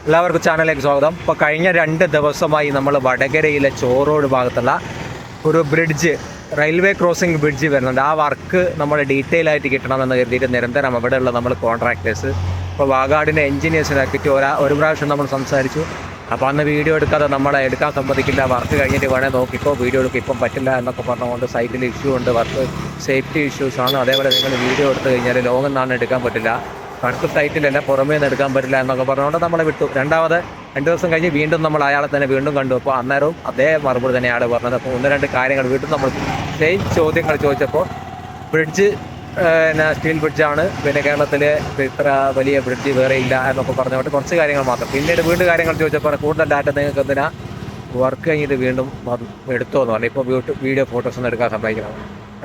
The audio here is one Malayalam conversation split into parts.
എല്ലാവർക്കും ചാനലിലേക്ക് സ്വാഗതം. ഇപ്പോൾ കഴിഞ്ഞ 2 ദിവസമായി നമ്മൾ വടകരയിലെ ചോറോട് ഭാഗത്തുള്ള ഒരു ബ്രിഡ്ജ്, റെയിൽവേ ക്രോസിംഗ് ബ്രിഡ്ജ് വരുന്നുണ്ട്. ആ വർക്ക് നമ്മൾ ഡീറ്റെയിൽ ആയിട്ട് കിട്ടണമെന്ന് കരുതിയിട്ട് നിരന്തരം അവിടെയുള്ള നമ്മൾ കോൺട്രാക്ടേഴ്സ്, ഇപ്പോൾ വാഗാടിൻ്റെ എഞ്ചിനീയേഴ്സിനെ പറ്റി ഒരു പ്രാവശ്യം നമ്മൾ സംസാരിച്ചു. അപ്പോൾ അന്ന് വീഡിയോ എടുക്കാതെ നമ്മളെ എടുക്കാൻ സമ്മതിക്കില്ല, വർക്ക് കഴിഞ്ഞിട്ട് വേണേൽ നോക്കിക്കോ, വീഡിയോ എടുക്കുക ഇപ്പം പറ്റില്ല എന്നൊക്കെ പറഞ്ഞുകൊണ്ട് സൈറ്റിൽ ഇഷ്യൂ ഉണ്ട്, വർക്ക് സേഫ്റ്റി ഇഷ്യൂസാണ്. അതേപോലെ നിങ്ങൾ വീഡിയോ എടുത്തു കഴിഞ്ഞാൽ ലോങ്ങിൽ നിന്നാണ് എടുക്കാൻ പറ്റില്ല, അടുത്ത സൈറ്റിലല്ല പുറമേ നിന്ന് എടുക്കാൻ പറ്റില്ല എന്നൊക്കെ പറഞ്ഞുകൊണ്ട് നമ്മളെ വിട്ടു. രണ്ടാമത് 2 ദിവസം കഴിഞ്ഞ് വീണ്ടും നമ്മൾ അയാളെ തന്നെ വീണ്ടും കണ്ടു. അപ്പോൾ അന്നേരവും അതേ മറുപടി തന്നെയാണ് പറഞ്ഞത്. അപ്പോൾ 1-2 കാര്യങ്ങൾ വീണ്ടും നമ്മൾ സെയിം ചോദ്യങ്ങൾ ചോദിച്ചപ്പോൾ ബ്രിഡ്ജ് സ്റ്റീൽ ബ്രിഡ്ജാണ്, പിന്നെ കേരളത്തിൽ ഇത്ര വലിയ ബ്രിഡ്ജ് വേറെ ഇല്ല എന്നൊക്കെ പറഞ്ഞുകൊണ്ട് കുറച്ച് കാര്യങ്ങൾ മാത്രം. പിന്നീട് വീണ്ടും കാര്യങ്ങൾ ചോദിച്ചപ്പോൾ കൂടുതൽ ഡാറ്റ നിങ്ങൾക്ക് എന്തിനാ വർക്ക് കഴിഞ്ഞിട്ട് വീണ്ടും എടുത്തോ എന്ന് പറഞ്ഞു. ഇപ്പോൾ വീഡിയോ ഫോട്ടോസ് ഒന്നും എടുക്കാൻ സമ്മതിക്കണം.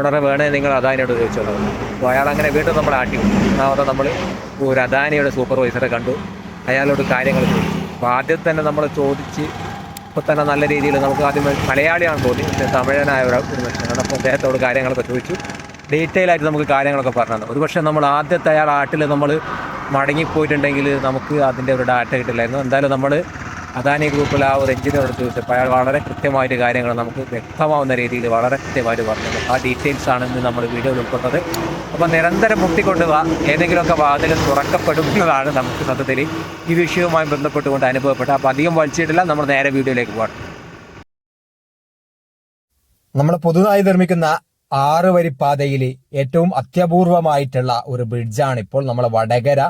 ഉടനെ വേണേ നിങ്ങൾ അദാനിയോട് ചോദിച്ചോളൂ. അപ്പോൾ അയാൾ അങ്ങനെ വീണ്ടും നമ്മൾ ആട്ടി. ഒന്നാമത് നമ്മൾ ഒരു അദാനിയുടെ സൂപ്പർവൈസറെ കണ്ടു, അയാളോട് കാര്യങ്ങൾ ചോദിച്ചു. അപ്പോൾ ആദ്യം തന്നെ നമ്മൾ ചോദിച്ച് ഇപ്പോൾ തന്നെ നല്ല രീതിയിൽ നമുക്ക് ആദ്യം മലയാളിയാണ് തോന്നി, തമിഴനായ ഒരു മനുഷ്യനാണ്. അപ്പോൾ അദ്ദേഹത്തോട് കാര്യങ്ങളൊക്കെ ചോദിച്ചു, ഡീറ്റെയിൽ ആയിട്ട് നമുക്ക് കാര്യങ്ങളൊക്കെ പറഞ്ഞു. ഒരുപക്ഷെ നമ്മൾ ആദ്യത്തെ അയാൾ ആട്ടിൽ നമ്മൾ മടങ്ങിപ്പോയിട്ടുണ്ടെങ്കിൽ നമുക്ക് അതിൻ്റെ ഒരു ഡാറ്റ കിട്ടില്ലായിരുന്നു. എന്തായാലും നമ്മൾ അദാനി ഗ്രൂപ്പിൽ ആ ഒരു എഞ്ചിനീയറോട് ചോദിച്ചപ്പോൾ അയാൾ വളരെ കൃത്യമായിട്ട് കാര്യങ്ങൾ നമുക്ക് വ്യക്തമാവുന്ന രീതിയിൽ വളരെ കൃത്യമായിട്ട് പറഞ്ഞത്. ആ ഡീറ്റെയിൽസാണ് ഇന്ന് നമ്മൾ വീഡിയോയിൽ ഉൾപ്പെടുന്നത്. അപ്പോൾ നിരന്തരം മുട്ടിക്കൊണ്ട് ഏതെങ്കിലുമൊക്കെ വാതിൽ തുറക്കപ്പെടുന്നതാണ് നമുക്ക് സത്യത്തിൽ ഈ വിഷയവുമായി ബന്ധപ്പെട്ടുകൊണ്ട് അനുഭവപ്പെട്ടത്. അപ്പോൾ അധികം വലിച്ചിട്ടില്ല, നമ്മൾ നേരെ വീഡിയോയിലേക്ക് പോകാം. നമ്മൾ പുതുതായി നിർമ്മിക്കുന്ന 6 വരി പാതയിൽ ഏറ്റവും അത്യപൂർവമായിട്ടുള്ള ഒരു ബ്രിഡ്ജാണ് ഇപ്പോൾ നമ്മളെ വടകര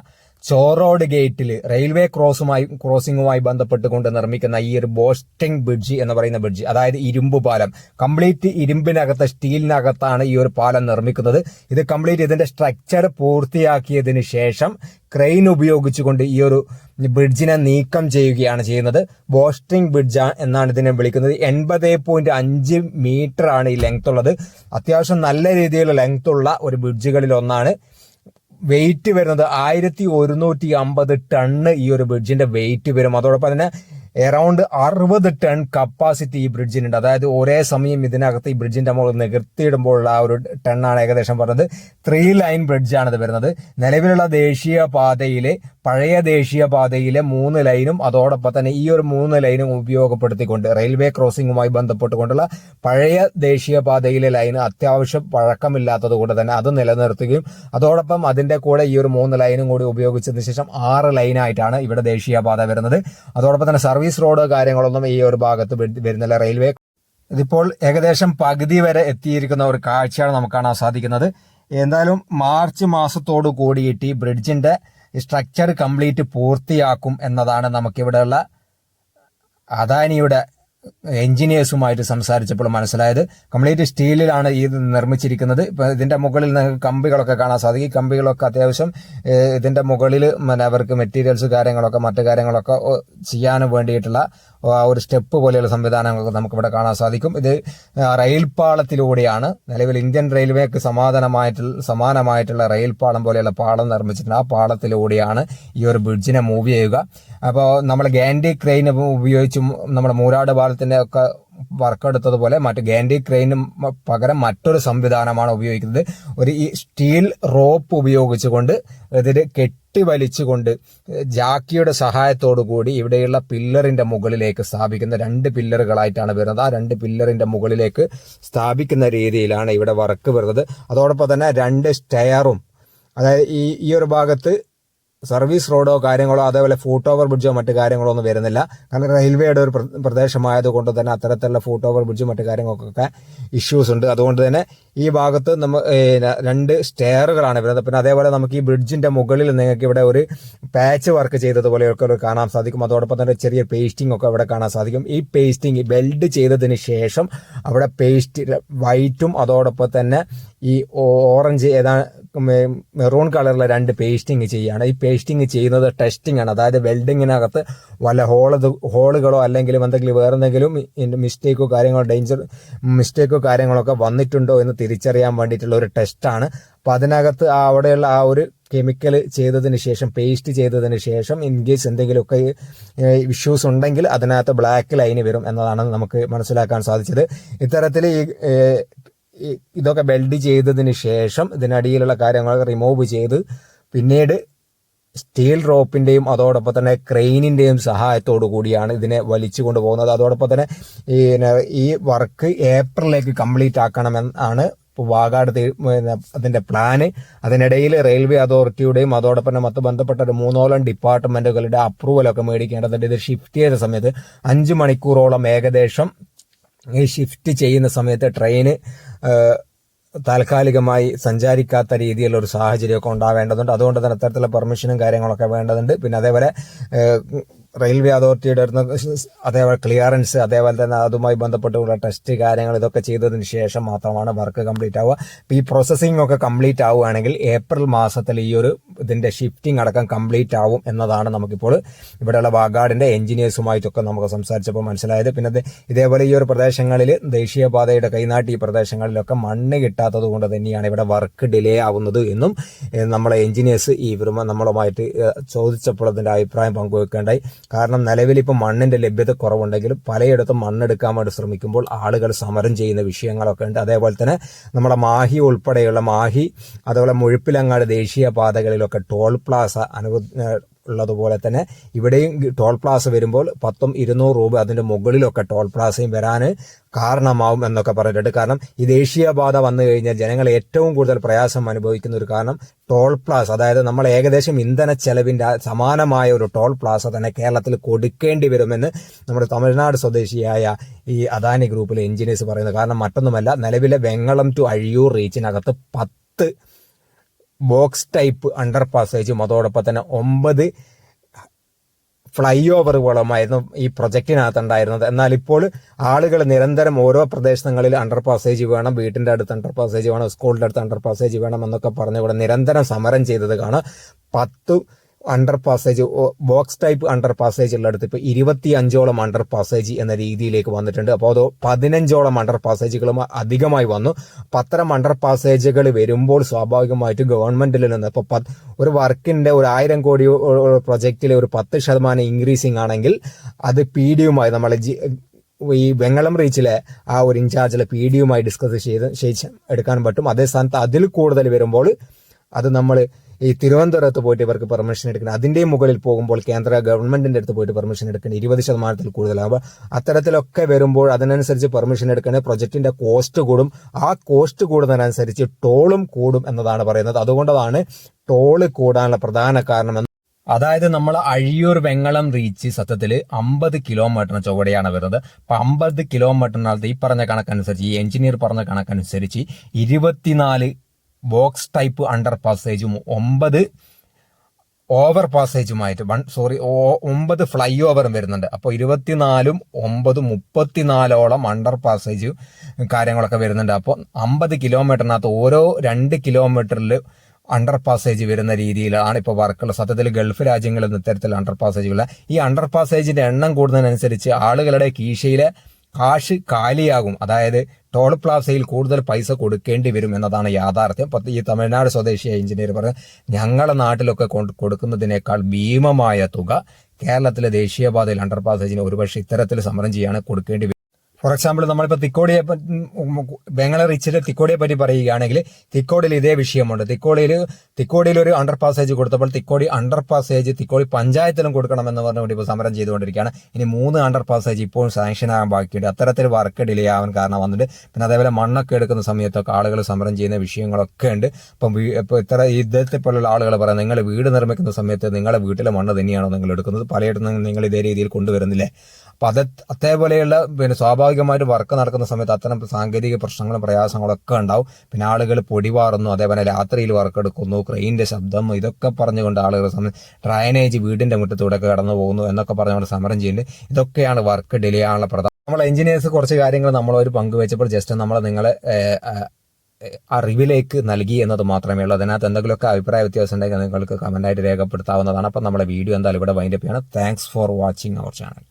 ചോറോഡ് ഗേറ്റിൽ റെയിൽവേ ക്രോസിംഗുമായി ബന്ധപ്പെട്ടുകൊണ്ട് നിർമ്മിക്കുന്ന ഈ ഒരു ബോസ്റ്റിംഗ് ബ്രിഡ്ജ് എന്ന് പറയുന്ന ബ്രിഡ്ജ്, അതായത് ഇരുമ്പ് പാലം. കംപ്ലീറ്റ് ഇരുമ്പിനകത്ത്, സ്റ്റീലിനകത്താണ് ഈ ഒരു പാലം നിർമ്മിക്കുന്നത്. ഇത് കംപ്ലീറ്റ് ഇതിന്റെ സ്ട്രക്ചർ പൂർത്തിയാക്കിയതിന് ശേഷം ക്രെയിൻ ഉപയോഗിച്ചുകൊണ്ട് ഈ ഒരു ബ്രിഡ്ജിനെ നീക്കം ചെയ്യുകയാണ് ചെയ്യുന്നത്. ബോസ്റ്റിംഗ് ബ്രിഡ്ജ് എന്നാണ് ഇതിനെ വിളിക്കുന്നത്. 80.5 മീറ്റർ ആണ് ഈ ലെങ്ത് ഉള്ളത്. അത്യാവശ്യം നല്ല രീതിയിലുള്ള ലെങ്ത് ഉള്ള ഒരു ബ്രിഡ്ജുകളിൽ ഒന്നാണ്. വെയിറ്റ് വരുന്നത് 1150 ടണ്ണ് ഈ ഒരു ബ്രിഡ്ജിന്റെ വെയിറ്റ് വരും. അതോടൊപ്പം തന്നെ അറൌണ്ട് 60 ടൺ കപ്പാസിറ്റി ഈ ബ്രിഡ്ജിനുണ്ട്. അതായത് ഒരേ സമയം ഇതിനകത്ത് ഈ ബ്രിഡ്ജിന്റെ മുകളിൽ നികർത്തിയിടുമ്പോഴുള്ള ആ ഒരു ടണ്ണാണ് ഏകദേശം പറഞ്ഞത്. 3 ലൈൻ ബ്രിഡ്ജാണ് ഇത് വരുന്നത്. നിലവിലുള്ള പഴയ ദേശീയ പാതയിലെ 3 ലൈനും അതോടൊപ്പം തന്നെ ഈ ഒരു 3 ലൈനും ഉപയോഗപ്പെടുത്തിക്കൊണ്ട് റെയിൽവേ ക്രോസിംഗുമായി ബന്ധപ്പെട്ടുകൊണ്ടുള്ള പഴയ ദേശീയ പാതയിലെ ലൈന് അത്യാവശ്യം പഴക്കമില്ലാത്തത് കൊണ്ട് തന്നെ അത് നിലനിർത്തുകയും അതോടൊപ്പം അതിന്റെ കൂടെ ഈ ഒരു 3 ലൈനും കൂടി ഉപയോഗിച്ചതിന് ശേഷം 6 ലൈനായിട്ടാണ് ഇവിടെ ദേശീയപാത വരുന്നത്. അതോടൊപ്പം തന്നെ സർവീസ് റോഡ് കാര്യങ്ങളൊന്നും ഈ ഒരു ഭാഗത്ത് വരുന്നില്ല. റെയിൽവേ ഇതിപ്പോൾ ഏകദേശം പകുതി വരെ എത്തിയിരിക്കുന്ന ഒരു കാഴ്ചയാണ് നമുക്ക് കാണാൻ സാധിക്കുന്നത്. എന്തായാലും മാർച്ച് മാസത്തോടു കൂടിയിട്ട് ഈ ബ്രിഡ്ജിന്റെ സ്ട്രക്ചർ കംപ്ലീറ്റ് പൂർത്തിയാക്കും എന്നതാണ് നമുക്കിവിടെയുള്ള അദാനിയുടെ എഞ്ചിനീയേഴ്സുമായിട്ട് സംസാരിച്ചപ്പോൾ മനസ്സിലായത്. കംപ്ലീറ്റ് സ്റ്റീലിലാണ് ഇത് നിർമ്മിച്ചിരിക്കുന്നത്. ഇപ്പൊ ഇതിന്റെ മുകളിൽ നിങ്ങൾക്ക് കമ്പികളൊക്കെ കാണാൻ സാധിക്കും. കമ്പികളൊക്കെ അത്യാവശ്യം ഇതിന്റെ മുകളിൽ അവർക്ക് മെറ്റീരിയൽസ് കാര്യങ്ങളൊക്കെ മറ്റു കാര്യങ്ങളൊക്കെ ചെയ്യാൻ വേണ്ടിയിട്ടുള്ള ഒരു സ്റ്റെപ്പ് പോലെയുള്ള സംവിധാനങ്ങളൊക്കെ നമുക്കിവിടെ കാണാൻ സാധിക്കും. ഇത് റെയിൽപാളത്തിലൂടെയാണ് നിലവിൽ ഇന്ത്യൻ റെയിൽവേക്ക് സമാനമായിട്ടുള്ള റെയിൽപാളം പോലെയുള്ള പാളം നിർമ്മിച്ചിട്ടുണ്ട്. ആ പാളത്തിലൂടെയാണ് ഈ ഒരു ബ്രിഡ്ജിനെ മൂവ് ചെയ്യുക. അപ്പോൾ നമ്മൾ ഗാൻഡി ക്രെയിൻ ഉപയോഗിച്ചും നമ്മുടെ മൂരാട് പാലത്തിന്റെ ഒക്കെ വർക്ക് എടുത്തതുപോലെ മറ്റു ഗാൻഡി ക്രെയിന് പകരം മറ്റൊരു സംവിധാനമാണ് ഉപയോഗിക്കുന്നത്. ഒരു ഈ സ്റ്റീൽ റോപ്പ് ഉപയോഗിച്ചുകൊണ്ട് ഇതിൽ കെട്ടിവലിച്ചുകൊണ്ട് ജാക്കിയുടെ സഹായത്തോടു കൂടി ഇവിടെയുള്ള പില്ലറിന്റെ മുകളിലേക്ക് സ്ഥാപിക്കുന്ന 2 പില്ലറുകളായിട്ടാണ് വരുന്നത്. ആ 2 പില്ലറിന്റെ മുകളിലേക്ക് സ്ഥാപിക്കുന്ന രീതിയിലാണ് ഇവിടെ വർക്ക് വരുന്നത്. അതോടൊപ്പം തന്നെ 2 സ്റ്റെയറും, അതായത് ഈ ഒരു ഭാഗത്ത് സർവീസ് റോഡോ കാര്യങ്ങളോ അതേപോലെ ഫുട് ഓവർ ബ്രിഡ്ജോ മറ്റു കാര്യങ്ങളോ ഒന്നും വരുന്നില്ല. കാരണം റെയിൽവേയുടെ ഒരു പ്രദേശമായതുകൊണ്ട് തന്നെ അത്തരത്തിലുള്ള ഫുട് ഓവർ ബ്രിഡ്ജും മറ്റു കാര്യങ്ങൾക്കൊക്കെ ഇഷ്യൂസ് ഉണ്ട്. അതുകൊണ്ട് തന്നെ ഈ ഭാഗത്ത് 2 സ്റ്റെയറുകളാണ് വരുന്നത്. പിന്നെ അതേപോലെ നമുക്ക് ഈ ബ്രിഡ്ജിന്റെ മുകളിൽ നിങ്ങൾക്ക് ഇവിടെ ഒരു പാച്ച് വർക്ക് ചെയ്തതുപോലെയൊക്കെ കാണാൻ സാധിക്കും. അതോടൊപ്പം തന്നെ ചെറിയ പേസ്റ്റിംഗ് ഒക്കെ അവിടെ കാണാൻ സാധിക്കും. ഈ പേസ്റ്റിംഗ് വെൽഡ് ചെയ്തതിന് ശേഷം അവിടെ വൈറ്റും അതോടൊപ്പം തന്നെ ഈ ഓറഞ്ച് മെറൂൺ കളറിലെ 2 പേസ്റ്റിംഗ് ചെയ്യുകയാണ്. ഈ പേസ്റ്റിംഗ് ചെയ്യുന്നത് ടെസ്റ്റിംഗ് ആണ്. അതായത് വെൽഡിങ്ങിനകത്ത് വല്ല ഹോളുകളോ അല്ലെങ്കിൽ വേറെന്തെങ്കിലും മിസ്റ്റേക്കോ കാര്യങ്ങളൊക്കെ വന്നിട്ടുണ്ടോ എന്ന് തിരിച്ചറിയാൻ വേണ്ടിയിട്ടുള്ള ഒരു ടെസ്റ്റാണ്. അപ്പോൾ അതിനകത്ത് അവിടെയുള്ള ആ ഒരു കെമിക്കൽ ചെയ്തതിന് ശേഷം, പേസ്റ്റ് ചെയ്തതിന് ശേഷം ഇൻ കേസ് എന്തെങ്കിലുമൊക്കെ ഇഷ്യൂസ് ഉണ്ടെങ്കിൽ അതിനകത്ത് ബ്ലാക്ക് ലൈന് വരും എന്നതാണ് നമുക്ക് മനസ്സിലാക്കാൻ സാധിച്ചത്. ഇത്തരത്തിൽ ഇതൊക്കെ വെൽഡ് ചെയ്തതിന് ശേഷം ഇതിനടിയിലുള്ള കാര്യങ്ങൾ റിമൂവ് ചെയ്ത് പിന്നീട് സ്റ്റീൽ റോപ്പിന്റെയും അതോടൊപ്പം തന്നെ ക്രെയിനിന്റെയും സഹായത്തോടു കൂടിയാണ് ഇതിനെ വലിച്ചു കൊണ്ടുപോകുന്നത്. അതോടൊപ്പം തന്നെ ഈ വർക്ക് ഏപ്രിലേക്ക് കംപ്ലീറ്റ് ആക്കണമെന്നാണ് വാഗാട് അതിന്റെ പ്ലാന്. അതിനിടയിൽ റെയിൽവേ അതോറിറ്റിയുടെയും അതോടൊപ്പം തന്നെ മറ്റ് ബന്ധപ്പെട്ട ഒരു 3ഓളം ഡിപ്പാർട്ട്മെന്റുകളുടെ അപ്രൂവലൊക്കെ മേടിക്കേണ്ടതുണ്ട്. ഇത് ഷിഫ്റ്റ് ചെയ്ത സമയത്ത് 5 മണിക്കൂറോളം ഏകദേശം ഈ ഷിഫ്റ്റ് ചെയ്യുന്ന സമയത്ത് ട്രെയിന് താൽക്കാലികമായി സഞ്ചാരിക്കാത്ത രീതിയിലുള്ള ഒരു സാഹചര്യമൊക്കെ ഉണ്ടാവേണ്ടതുണ്ട്. അതുകൊണ്ട് തന്നെ അത്തരത്തിലുള്ള പെർമിഷനും കാര്യങ്ങളൊക്കെ വേണ്ടതുണ്ട്. പിന്നെ അതേപോലെ റെയിൽവേ അതോറിറ്റിയുടെ അതേപോലെ ക്ലിയറൻസ്, അതേപോലെ തന്നെ അതുമായി ബന്ധപ്പെട്ടുള്ള ടെസ്റ്റ് കാര്യങ്ങൾ ഇതൊക്കെ ചെയ്തതിന് ശേഷം മാത്രമാണ് വർക്ക് കംപ്ലീറ്റ് ആവുക. അപ്പോൾ ഈ പ്രോസസ്സിംഗ് ഒക്കെ കംപ്ലീറ്റ് ആവുകയാണെങ്കിൽ ഏപ്രിൽ മാസത്തിൽ ഈ ഒരു ഇതിന്റെ ഷിഫ്റ്റിംഗ് അടക്കം കംപ്ലീറ്റ് ആവും എന്നതാണ് നമുക്കിപ്പോൾ ഇവിടെയുള്ള വാഗാടിന്റെ എഞ്ചിനീയേഴ്സുമായിട്ടൊക്കെ നമുക്ക് സംസാരിച്ചപ്പോൾ മനസ്സിലായത്. പിന്നെ ഇതേപോലെ ഈ ഒരു പ്രദേശങ്ങളിൽ ദേശീയപാതയുടെ കൈനാട്ടി പ്രദേശങ്ങളിലൊക്കെ മണ്ണ് കിട്ടാത്തത് കൊണ്ട് തന്നെയാണ് ഇവിടെ വർക്ക് ഡിലേ ആവുന്നത് എന്നും നമ്മളെ എഞ്ചിനീയേഴ്സ് നമ്മളുമായിട്ട് ചോദിച്ചപ്പോൾ അതിന്റെ അഭിപ്രായം പങ്കുവെക്കേണ്ടായി. കാരണം നിലവിൽ ഇപ്പം മണ്ണിന്റെ ലഭ്യത കുറവുണ്ടെങ്കിലും പലയിടത്തും മണ്ണെടുക്കാൻ വേണ്ടി ശ്രമിക്കുമ്പോൾ ആളുകൾ സമരം ചെയ്യുന്ന വിഷയങ്ങളൊക്കെ ഉണ്ട്. അതേപോലെ തന്നെ നമ്മുടെ മാഹി ഉൾപ്പെടെയുള്ള അതുപോലെ മുഴുപ്പിലങ്ങാട് ദേശീയപാതകളിലൊക്കെ ടോൾ പ്ലാസ ഉള്ളതുപോലെ തന്നെ ഇവിടെയും ടോൾ പ്ലാസ വരുമ്പോൾ 100-200 രൂപ അതിന്റെ മുകളിലൊക്കെ ടോൾ പ്ലാസയും വരാൻ കാരണമാവും എന്നൊക്കെ പറഞ്ഞിട്ടുണ്ട്. കാരണം ഈ ദേശീയപാത വന്നു കഴിഞ്ഞാൽ ജനങ്ങൾ ഏറ്റവും കൂടുതൽ പ്രയാസം അനുഭവിക്കുന്ന ഒരു കാരണം ടോൾ പ്ലാസ, അതായത് നമ്മൾ ഏകദേശം ഇന്ധന ചെലവിന്റെ സമാനമായ ഒരു ടോൾ പ്ലാസ തന്നെ കേരളത്തിൽ കൊടുക്കേണ്ടി വരുമെന്ന് നമ്മുടെ തമിഴ്നാട് സ്വദേശിയായ ഈ അദാനി ഗ്രൂപ്പിലെ എഞ്ചിനീയേഴ്സ് പറയുന്നത്. കാരണം മറ്റൊന്നുമല്ല, നിലവിലെ വെങ്ങളം ടു അഴിയൂർ റീച്ചിനകത്ത് 10 ബോക്സ് ടൈപ്പ് അണ്ടർ പാസേജും അതോടൊപ്പം തന്നെ 9 ഫ്ലൈ ഓവറുകളുമായിരുന്നു ഈ പ്രൊജക്റ്റിനകത്ത് ഉണ്ടായിരുന്നത്. എന്നാൽ ഇപ്പോൾ ആളുകൾ നിരന്തരം ഓരോ പ്രദേശങ്ങളിൽ അണ്ടർ പാസേജ് വേണം, വീട്ടിന്റെ അടുത്ത് അണ്ടർ പാസേജ് വേണം, സ്കൂളിന്റെ അടുത്ത് അണ്ടർ പാസേജ് വേണം എന്നൊക്കെ പറഞ്ഞ് ഇവിടെ നിരന്തരം സമരം ചെയ്തത് കാണാം. 10 under passage box type under passage ഉള്ളിടത്ത് ഇപ്പൊ 25ഓളം അണ്ടർ പാസേജ് എന്ന രീതിയിലേക്ക് വന്നിട്ടുണ്ട്. അപ്പോൾ അത് 15ഓളം അണ്ടർ പാസേജുകളും അധികമായി വന്നു. അത്തരം അണ്ടർ പാസേജുകൾ വരുമ്പോൾ സ്വാഭാവികമായിട്ടും ഗവൺമെന്റിൽ നിന്ന് ഇപ്പൊ ഒരു വർക്കിന്റെ 1000 കോടി പ്രൊജക്റ്റിലെ ഒരു 10% ഇൻക്രീസിംഗ് ആണെങ്കിൽ അത് PDയുമായി നമ്മൾ ഈ വെങ്ങളം റീച്ചിലെ ആ ഒരു ഇൻചാർജിലെ PDയുമായി ഡിസ്കസ് ചെയ്ത് എടുക്കാൻ പറ്റും. അതേ സ്ഥാനത്ത് അതിൽ കൂടുതൽ വരുമ്പോൾ അത് നമ്മൾ ഈ തിരുവനന്തപുരത്ത് പോയിട്ട് ഇവർക്ക് പെർമിഷൻ എടുക്കണം. അതിന്റെയും മുകളിൽ പോകുമ്പോൾ കേന്ദ്ര ഗവൺമെന്റിന്റെ അടുത്ത് പോയിട്ട് പെർമിഷൻ എടുക്കണം. 20% കൂടുതലാകുമ്പോൾ അത്തരത്തിലൊക്കെ വരുമ്പോൾ അതിനനുസരിച്ച് പെർമിഷൻ എടുക്കണേ പ്രൊജക്ടിന്റെ കോസ്റ്റ് കൂടും. ആ കോസ്റ്റ് കൂടുന്നതിനനുസരിച്ച് ടോളും കൂടും എന്നതാണ് പറയുന്നത്. അതുകൊണ്ടാണ് ടോള് കൂടാനുള്ള പ്രധാന കാരണം. അതായത് നമ്മൾ അഴിയൂർ വെങ്ങളം റീച്ച് സത്യത്തിൽ 50 കിലോമീറ്ററിന് ചുവടെയാണ് വരുന്നത്. അപ്പൊ 50 കിലോമീറ്ററിനകത്ത് ഈ പറഞ്ഞ കണക്കനുസരിച്ച്, ഈ എഞ്ചിനീയർ പറഞ്ഞ കണക്കനുസരിച്ച് 24 ബോക്സ് ടൈപ്പ് അണ്ടർ പാസേജും 9 ഓവർ പാസേജുമായിട്ട് 9 ഫ്ലൈ ഓവറും വരുന്നുണ്ട്. അപ്പോൾ 24ഉം 9ഉം 34ഓളം അണ്ടർ പാസേജ് കാര്യങ്ങളൊക്കെ വരുന്നുണ്ട്. അപ്പോൾ 50 കിലോമീറ്ററിനകത്ത് ഓരോ 2 കിലോമീറ്ററിൽ അണ്ടർ പാസേജ് വരുന്ന രീതിയിലാണ് ഇപ്പോൾ വർക്കുകൾ. സത്യത്തിൽ ഗൾഫ് രാജ്യങ്ങളിൽ നിന്ന് ഇത്തരത്തിൽ അണ്ടർ പാസേജുകൾ, ഈ അണ്ടർ പാസേജിന്റെ എണ്ണം കൂടുന്നതിനനുസരിച്ച് ആളുകളുടെ കീശയിലെ കാശ് കാലിയാകും. അതായത് ടോൾ പ്ലാസയിൽ കൂടുതൽ പൈസ കൊടുക്കേണ്ടി വരും എന്നതാണ് യാഥാർത്ഥ്യം. ഈ തമിഴ്നാട് സ്വദേശിയായ എഞ്ചിനീയർ പറഞ്ഞത്, ഞങ്ങളുടെ നാട്ടിലൊക്കെ കൊടുക്കുന്നതിനേക്കാൾ ഭീമമായ തുക കേരളത്തിലെ ദേശീയപാതയിൽ അണ്ടർ പാസേജിന് ഒരുപക്ഷെ ഇത്തരത്തിൽ സമരം ചെയ്യാണ് കൊടുക്കേണ്ടി വരും. ഫോർ എക്സാമ്പിൾ നമ്മളിപ്പോൾ വെങ്ങളം റീച്ചിലെ തിക്കോടിയെ പറ്റി പറയുകയാണെങ്കിൽ തിക്കോടിയിൽ ഇതേ വിഷയമുണ്ട്. തിക്കോടിയിൽ ഒരു അണ്ടർ പാസേജ് കൊടുത്തപ്പോൾ തിക്കോടി അണ്ടർ പാസേജ് തിക്കോടി പഞ്ചായത്തിലും കൊടുക്കണമെന്ന് പറഞ്ഞുകൊണ്ട് ഇപ്പോൾ സമരം ചെയ്തുകൊണ്ടിരിക്കുകയാണ്. ഇനി 3 അണ്ടർ പാസേജ് ഇപ്പോഴും സാങ്ഷൻ ആകാൻ ബാക്കിയുണ്ട്. അത്തരത്തിൽ വർക്ക് ഡിലേ ആവാൻ കാരണം വന്നിട്ട് പിന്നെ അതേപോലെ മണ്ണൊക്കെ എടുക്കുന്ന സമയത്തൊക്കെ ആളുകൾ സമരം ചെയ്യുന്ന വിഷയങ്ങളൊക്കെ ഉണ്ട്. ഇപ്പോൾ ഇദ്ദേഹത്തെ പോലുള്ള ആളുകൾ പറയാം, നിങ്ങൾ വീട് നിർമ്മിക്കുന്ന സമയത്ത് നിങ്ങളുടെ വീട്ടിലെ മണ്ണ് തന്നെയാണോ നിങ്ങൾ എടുക്കുന്നത്, പലയിടത്തും നിങ്ങൾ ഇതേ രീതിയിൽ കൊണ്ടുവരുന്നില്ലേ. അപ്പൊ അതേപോലെയുള്ള പിന്നെ സ്വാഭാവികമായിട്ട് വർക്ക് നടക്കുന്ന സമയത്ത് അത്തരം സാങ്കേതിക പ്രശ്നങ്ങളും പ്രയാസങ്ങളൊക്കെ ഉണ്ടാവും. പിന്നെ ആളുകൾ പൊടിവാറുന്നു, അതേപോലെ രാത്രിയിൽ വർക്ക് എടുക്കുന്നു, ക്രെയിനിന്റെ ശബ്ദം, ഇതൊക്കെ പറഞ്ഞുകൊണ്ട് ആളുകൾ ഡ്രൈനേജ് വീടിന്റെ മുറ്റത്തൂടെ കടന്നു പോകുന്നു എന്നൊക്കെ പറഞ്ഞുകൊണ്ട് സമരം ചെയ്യുന്നുണ്ട്. ഇതൊക്കെയാണ് വർക്ക് ഡിലേ ആകാനുള്ള പ്രധാന. നമ്മൾ എഞ്ചിനീയേഴ്സ് കുറച്ച് കാര്യങ്ങൾ നമ്മളൊരു പങ്കുവെച്ചപ്പോൾ ജസ്റ്റ് നമ്മൾ നിങ്ങളെ അറിവിലേക്ക് നൽകി എന്നത് മാത്രമേ ഉള്ളൂ. അതിനകത്ത് എന്തെങ്കിലുമൊക്കെ അഭിപ്രായ വ്യത്യാസം ഉണ്ടെങ്കിൽ നിങ്ങൾക്ക് കമന്റായിട്ട് രേഖപ്പെടുത്താവുന്നതാണ്. അപ്പം നമ്മളെ വീഡിയോ എന്തായാലും ഇവിടെ വൈൻഡപ്പ് ചെയ്യണം. Thanks for watching our channel.